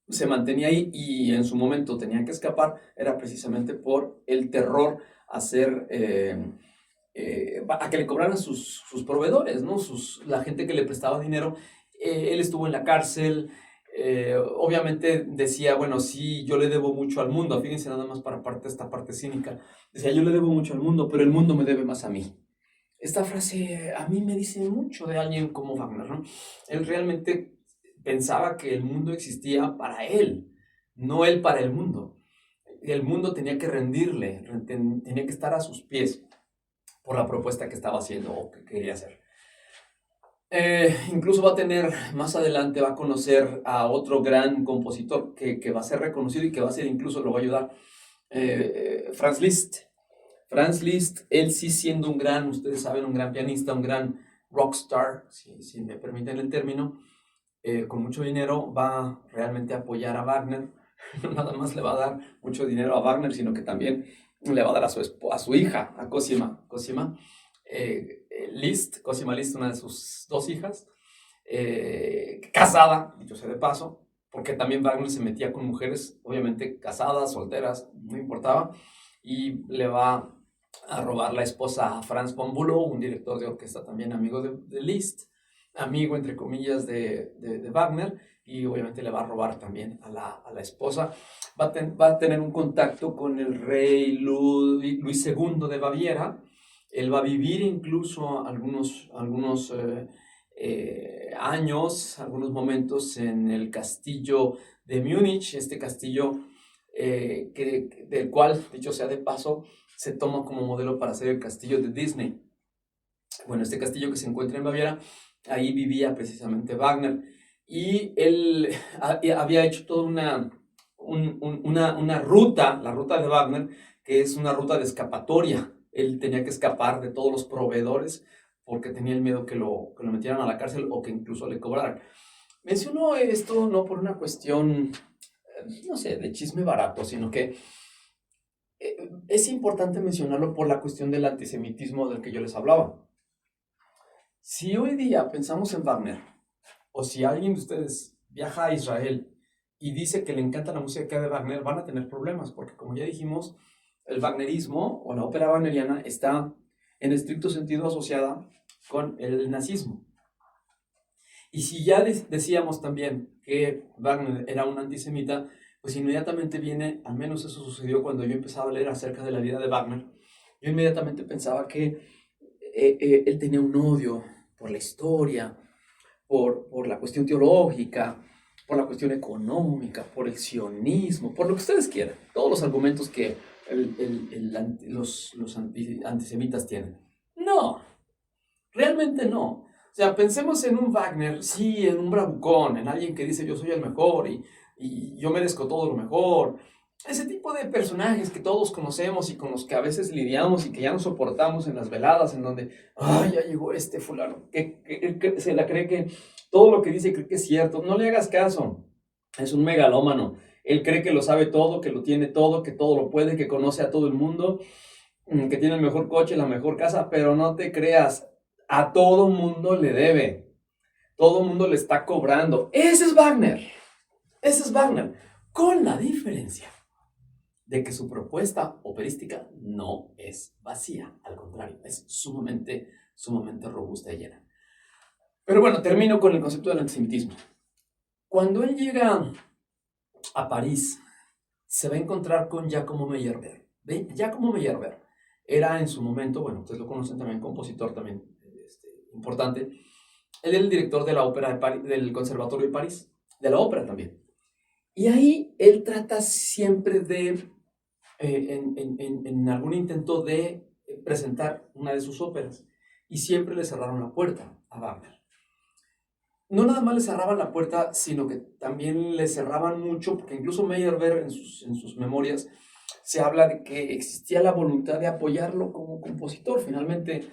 se mantenía ahí y en su momento tenía que escapar era precisamente por el terror a que le cobraran sus proveedores, ¿no? La gente que le prestaba dinero. Él estuvo en la cárcel. Obviamente decía, bueno, sí, yo le debo mucho al mundo. Fíjense nada más para esta parte cínica. Decía, yo le debo mucho al mundo, pero el mundo me debe más a mí. Esta frase a mí me dice mucho de alguien como Wagner, ¿no? Él realmente pensaba que el mundo existía para él, no él para el mundo. El mundo tenía que rendirle, tenía que estar a sus pies por la propuesta que estaba haciendo o que quería hacer. Incluso va a tener, más adelante va a conocer a otro gran compositor que va a ser reconocido y que va a ser incluso, lo va a ayudar, Franz Liszt. Franz Liszt, él sí siendo un gran, ustedes saben, un gran pianista, un gran rockstar, si me permiten el término, con mucho dinero, va realmente a apoyar a Wagner. No nada más le va a dar mucho dinero a Wagner, sino que también le va a dar a su hija, a Cosima Liszt, Cosima Liszt, una de sus dos hijas, casada, dicho sea de paso, porque también Wagner se metía con mujeres, obviamente casadas, solteras, no importaba, y le va a robar la esposa a Franz von Bülow, un director de orquesta también amigo de Liszt, amigo entre comillas de Wagner, y obviamente le va a robar también a la esposa. Va a tener un contacto con el rey Luis II de Baviera. Él va a vivir incluso algunos años, algunos momentos en el castillo de Múnich, este castillo del cual, dicho sea de paso, se toma como modelo para hacer el castillo de Disney. Bueno, este castillo que se encuentra en Baviera, ahí vivía precisamente Wagner, y él había hecho toda una ruta, la ruta de Wagner, que es una ruta de escapatoria. Él tenía que escapar de todos los proveedores porque tenía el miedo que lo metieran a la cárcel o que incluso le cobraran. Menciono esto no por una cuestión, no sé, de chisme barato, sino que es importante mencionarlo por la cuestión del antisemitismo del que yo les hablaba. Si hoy día pensamos en Wagner, o si alguien de ustedes viaja a Israel y dice que le encanta la música de Wagner, van a tener problemas, porque como ya dijimos, el wagnerismo o la ópera wagneriana está en estricto sentido asociada con el nazismo. Y si ya decíamos también que Wagner era un antisemita, pues inmediatamente viene, al menos eso sucedió cuando yo empezaba a leer acerca de la vida de Wagner, yo inmediatamente pensaba que él tenía un odio por la historia, por la cuestión teológica, por la cuestión económica, por el sionismo, por lo que ustedes quieran, todos los argumentos que los antisemitas tienen. No, realmente no. O sea, pensemos en un Wagner, sí, en un bravucón, en alguien que dice yo soy el mejor y yo merezco todo lo mejor. Ese tipo de personajes que todos conocemos y con los que a veces lidiamos y que ya no soportamos en las veladas, en donde, ay, ya llegó este fulano, que se la cree que todo lo que dice cree que es cierto. No le hagas caso, es un megalómano. Él cree que lo sabe todo, que lo tiene todo, que todo lo puede, que conoce a todo el mundo, que tiene el mejor coche, la mejor casa, pero no te creas, a todo mundo le debe, todo mundo le está cobrando. Ese es Wagner, con la diferencia de que su propuesta operística no es vacía, al contrario, es sumamente robusta y llena. Pero bueno, termino con el concepto del antisemitismo. Cuando él llega a París, se va a encontrar con Giacomo Meyerbeer. Giacomo Meyerbeer era en su momento, bueno, ustedes lo conocen también, compositor también importante. Él era el director de la ópera de París, del Conservatorio de París, de la ópera también. Y ahí él trata siempre de, en algún intento de presentar una de sus óperas, y siempre le cerraron la puerta a Wagner. No nada más le cerraban la puerta, sino que también le cerraban mucho, porque incluso Meyerbeer en sus memorias se habla de que existía la voluntad de apoyarlo como compositor. Finalmente,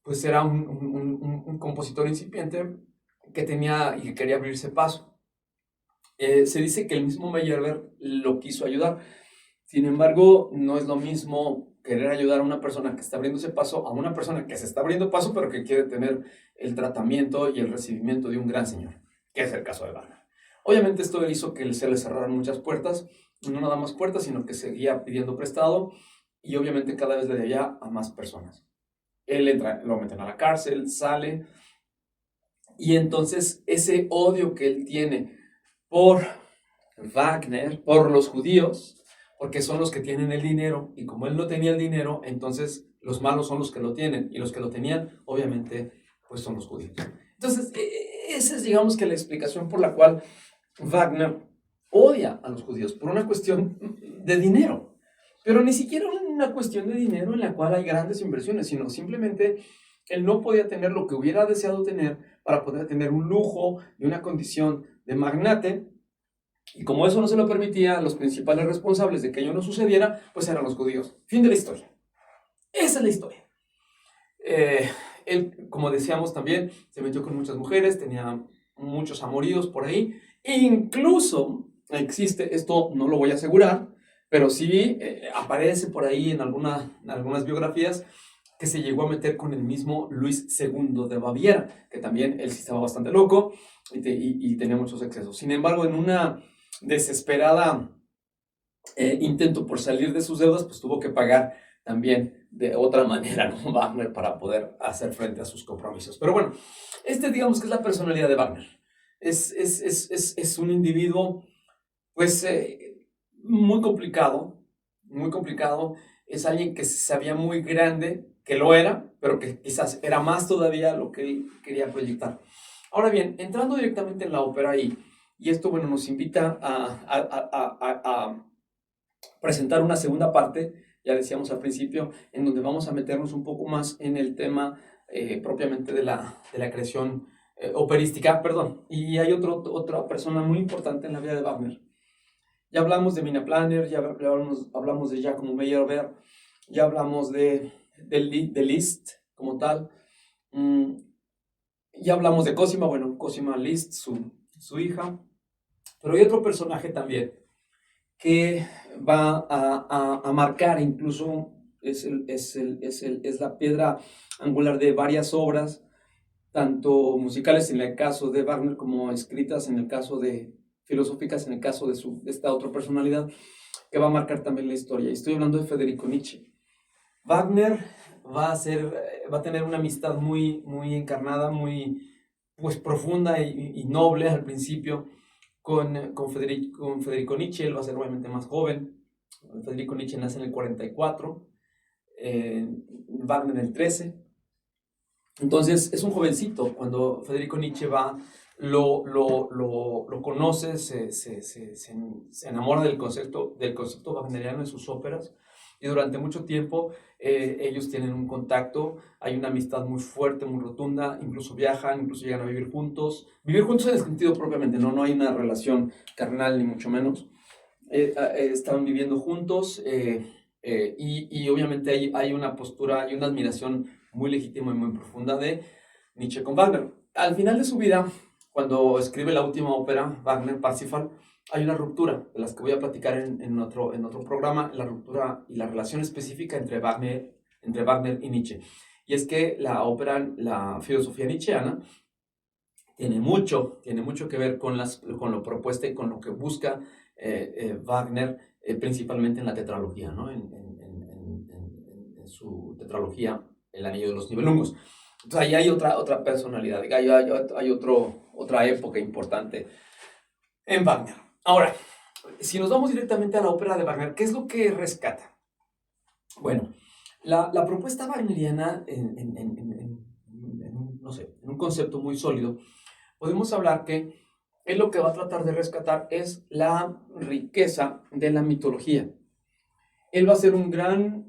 pues era un compositor incipiente que tenía y que quería abrirse paso. Se dice que el mismo Meyerbeer lo quiso ayudar. Sin embargo, no es lo mismo querer ayudar a una persona que está abriéndose paso a una persona que se está abriendo paso, pero que quiere tener el tratamiento y el recibimiento de un gran señor, que es el caso de Wagner. Obviamente esto hizo que se le cerraran muchas puertas, no nada más puertas, sino que seguía pidiendo prestado y obviamente cada vez le debía a más personas. Él entra, lo meten a la cárcel, sale, y entonces ese odio que él tiene por Wagner, por los judíos, porque son los que tienen el dinero, y como él no tenía el dinero, entonces los malos son los que lo tienen, y los que lo tenían, obviamente, pues son los judíos. Entonces, esa es, digamos, que la explicación por la cual Wagner odia a los judíos, por una cuestión de dinero, pero ni siquiera una cuestión de dinero en la cual hay grandes inversiones, sino simplemente Él no podía tener lo que hubiera deseado tener para poder tener un lujo y una condición de magnate. Y como eso no se lo permitía, los principales responsables de que ello no sucediera, pues eran los judíos. Fin de la historia. Esa es la historia. Él, como decíamos también, se metió con muchas mujeres, tenía muchos amoríos por ahí. Incluso existe, esto no lo voy a asegurar, pero sí aparece por ahí en algunas biografías, que se llegó a meter con el mismo Luis II de Baviera, que también él sí estaba bastante loco y tenía muchos excesos. Sin embargo, en una desesperada intento por salir de sus deudas, pues tuvo que pagar también de otra manera, ¿no? Wagner, para poder hacer frente a sus compromisos. Pero bueno, digamos que es la personalidad de Wagner. Es un individuo, pues, muy complicado, muy complicado. Es alguien que se sabía muy grande, que lo era, pero que quizás era más todavía lo que él quería proyectar. Ahora bien, entrando directamente en la ópera, y esto, bueno, nos invita a presentar una segunda parte, ya decíamos al principio, en donde vamos a meternos un poco más en el tema propiamente de la creación operística, perdón. Y hay otra persona muy importante en la vida de Wagner. Ya hablamos de Mina Planner, ya hablamos de Giacomo Meyerbeer, ya hablamos de Liszt como tal, ya hablamos de Cosima, bueno, Cosima Liszt, su hija, pero hay otro personaje también que va a marcar, incluso es la piedra angular de varias obras, tanto musicales en el caso de Wagner como escritas en el caso de filosóficas en el caso de esta otra personalidad, que va a marcar también la historia. Y estoy hablando de Federico Nietzsche. Wagner va a tener una amistad muy, muy encarnada, muy, pues, profunda y noble al principio con Federico Nietzsche. Él va a ser obviamente más joven. Federico Nietzsche nace en el 44, Wagner en el 13. Entonces es un jovencito cuando Federico Nietzsche lo conoce, se enamora del concepto wagneriano en sus óperas, y durante mucho tiempo ellos tienen un contacto, hay una amistad muy fuerte, muy rotunda, incluso viajan, incluso llegan a vivir juntos en el sentido propiamente, no hay una relación carnal ni mucho menos. Estaban viviendo juntos y obviamente hay una postura, hay una admiración muy legítima y muy profunda de Nietzsche con Wagner. Al final de su vida, cuando escribe la última ópera, Wagner, Parsifal, hay una ruptura, de las que voy a platicar en otro programa, la ruptura y la relación específica entre Wagner y Nietzsche. Y es que la ópera, la filosofía nietzscheana, tiene mucho que ver con lo propuesto y con lo que busca Wagner, principalmente en la tetralogía, ¿no? En su tetralogía, El Anillo de los Nibelungos. Entonces ahí hay otra personalidad, hay otra época importante en Wagner. Ahora, si nos vamos directamente a la ópera de Wagner, ¿qué es lo que rescata? Bueno, la propuesta wagneriana en un concepto muy sólido, podemos hablar que él lo que va a tratar de rescatar es la riqueza de la mitología. Él va a ser un gran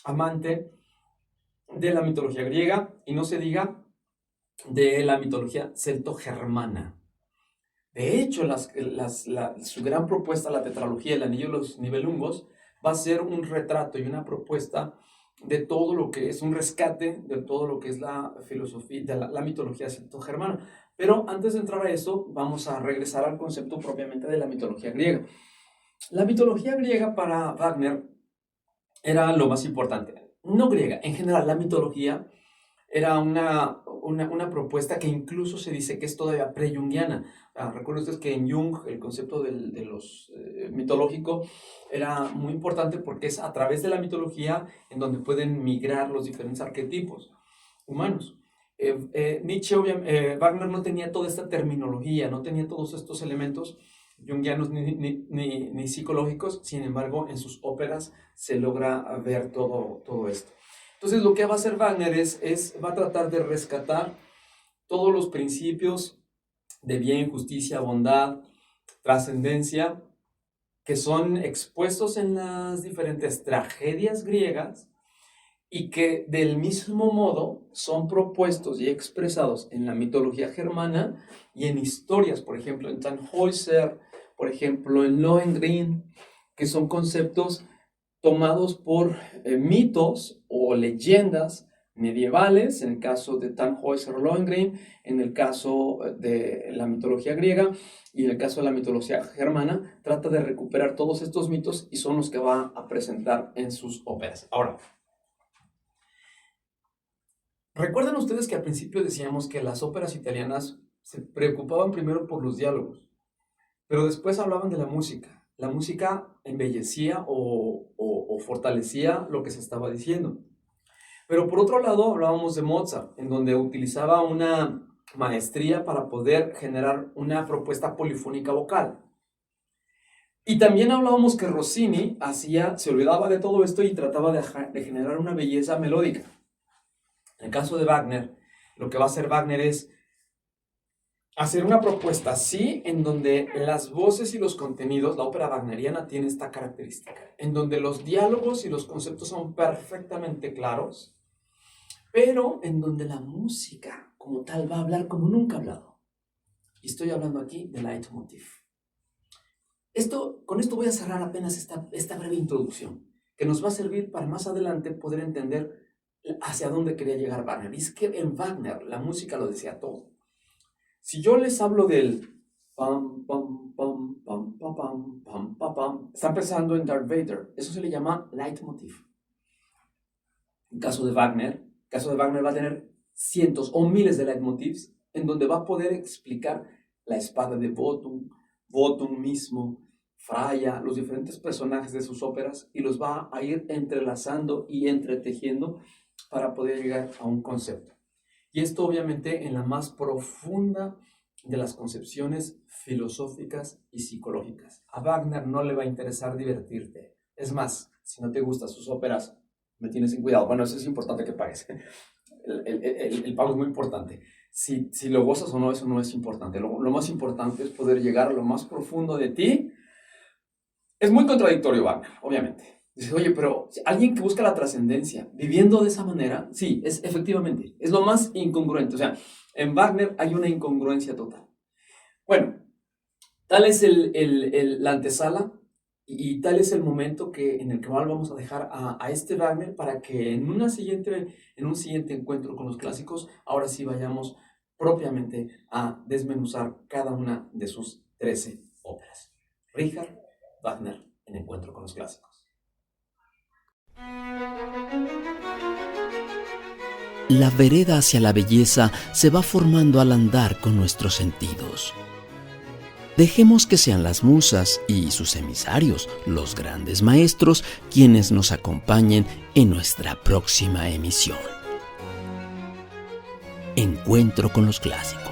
amante de la mitología griega, y no se diga de la mitología celto-germana. De hecho, su gran propuesta, la tetralogía, El Anillo de los Nibelungos, va a ser un retrato y una propuesta de todo lo que es un rescate de todo lo que es la filosofía, de la mitología celto-germana. Pero antes de entrar a eso, vamos a regresar al concepto propiamente de la mitología griega. La mitología griega para Wagner era lo más importante. No griega, en general, la mitología era una propuesta que incluso se dice que es todavía pre-jungiana. Recuerden ustedes que en Jung el concepto de los mitológico era muy importante, porque es a través de la mitología en donde pueden migrar los diferentes arquetipos humanos. Wagner no tenía toda esta terminología, no tenía todos estos elementos jungianos ni psicológicos. Sin embargo, en sus óperas se logra ver todo esto. Entonces, lo que va a hacer Wagner va a tratar de rescatar todos los principios de bien, justicia, bondad, trascendencia, que son expuestos en las diferentes tragedias griegas, y que del mismo modo son propuestos y expresados en la mitología germana y en historias, por ejemplo, en Tannhäuser, por ejemplo, en Lohengrin, que son conceptos tomados por mitos o leyendas medievales, en el caso de Tannhäuser-Lohengrin, en el caso de la mitología griega y en el caso de la mitología germana, trata de recuperar todos estos mitos y son los que va a presentar en sus óperas. Ahora, recuerden ustedes que al principio decíamos que las óperas italianas se preocupaban primero por los diálogos, pero después hablaban de la música. La música embellecía o fortalecía lo que se estaba diciendo. Pero por otro lado hablábamos de Mozart, en donde utilizaba una maestría para poder generar una propuesta polifónica vocal. Y también hablábamos que Rossini se olvidaba de todo esto y trataba de generar una belleza melódica. En el caso de Wagner, lo que va a hacer Wagner es hacer una propuesta así, en donde las voces y los contenidos, la ópera wagneriana tiene esta característica, en donde los diálogos y los conceptos son perfectamente claros, pero en donde la música como tal va a hablar como nunca ha hablado. Y estoy hablando aquí de leitmotiv. Con esto voy a cerrar apenas esta breve introducción, que nos va a servir para más adelante poder entender hacia dónde quería llegar Wagner. Y es que en Wagner la música lo decía todo. Si yo les hablo del pam, pam, pam, pam, pam, pam, pam, pam, pam, están pensando en Darth Vader. Eso se le llama leitmotiv. En caso de Wagner va a tener cientos o miles de leitmotivs en donde va a poder explicar la espada de Wotan mismo, Freya, los diferentes personajes de sus óperas, y los va a ir entrelazando y entretejiendo para poder llegar a un concepto. Y esto obviamente en la más profunda de las concepciones filosóficas y psicológicas. A Wagner no le va a interesar divertirte. Es más, si no te gustan sus óperas, me tienes en cuidado. Bueno, eso es importante que pagues. El pago es muy importante. Si lo gozas o no, eso no es importante. Lo más importante es poder llegar a lo más profundo de ti. Es muy contradictorio Wagner, obviamente. Dice, oye, pero alguien que busca la trascendencia, viviendo de esa manera, sí, efectivamente, es lo más incongruente. O sea, en Wagner hay una incongruencia total. Bueno, tal es la antesala y tal es el momento en el que vamos a dejar a este Wagner para que en un siguiente encuentro con los clásicos, ahora sí vayamos propiamente a desmenuzar cada una de sus 13 óperas. Richard Wagner en Encuentro con los Clásicos. La vereda hacia la belleza se va formando al andar con nuestros sentidos. Dejemos que sean las musas y sus emisarios, los grandes maestros, quienes nos acompañen en nuestra próxima emisión. Encuentro con los Clásicos.